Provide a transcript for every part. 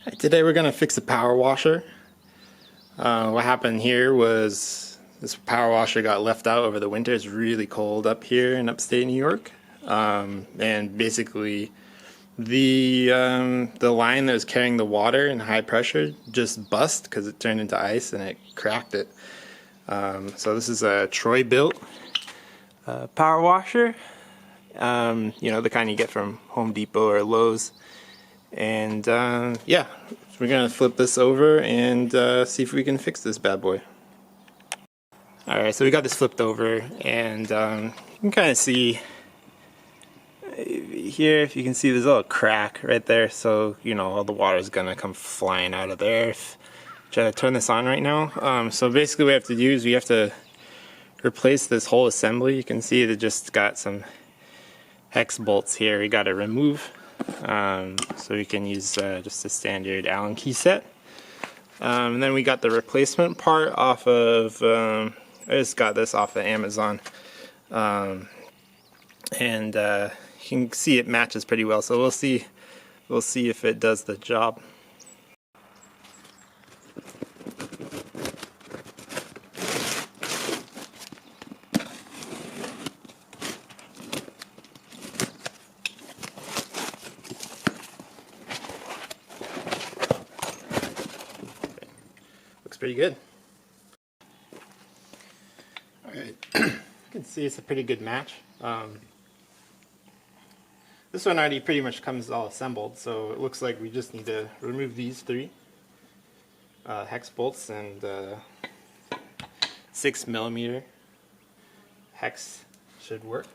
Today we're going to fix the power washer. What happened here was this power washer got left out over the winter. It's really cold up here in upstate New York. And basically the line that was carrying the water in high pressure just bust because it turned into ice and it cracked it. So this is a Troy-Bilt Power Washer. You know, the kind you get from Home Depot or Lowe's. And yeah, we're gonna flip this over and see if we can fix this bad boy. Alright, so we got this flipped over, and you can kind of see here, if you can see, there's a little crack right there, so you know all the water is gonna come flying out of there. Try to turn this on right now. So basically what we have to do is we have to replace this whole assembly. You can see it just got some hex bolts here we got to remove. So we can use just a standard Allen key set. And then we got the replacement part off of, I just got this off of Amazon. And you can see it matches pretty well, so we'll see if it does the job. Looks pretty good. Alright, you can see it's a pretty good match. This one already pretty much comes all assembled, so it looks like we just need to remove these three hex bolts and 6mm hex should work.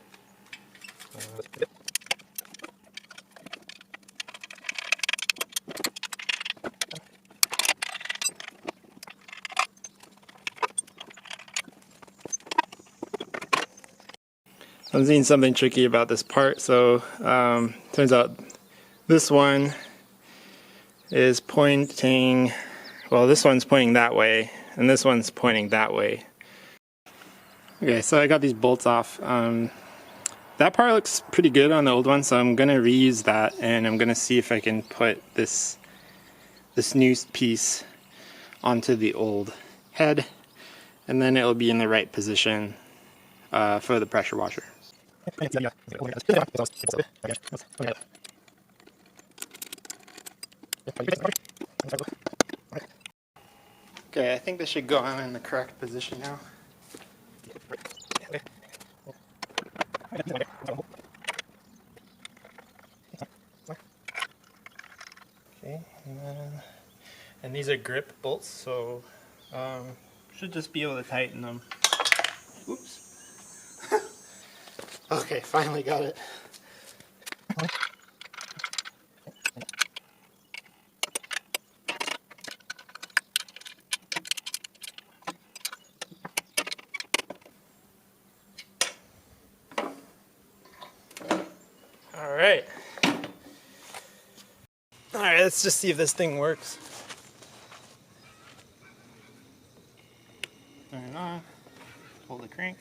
I'm seeing something tricky about this part. So turns out this one is pointing, well, this one's pointing that way and this one's pointing that way. Okay, so I got these bolts off. That part looks pretty good on the old one, so I'm gonna reuse that, and I'm gonna see if I can put this new piece onto the old head, and then it'll be in the right position for the pressure washer. Okay, I think this should go on in the correct position now. Okay, and these are grip bolts, so should just be able to tighten them. Oops. Okay, finally got it. Alright. Alright, let's just see if this thing works. Turn it on. Pull the crank.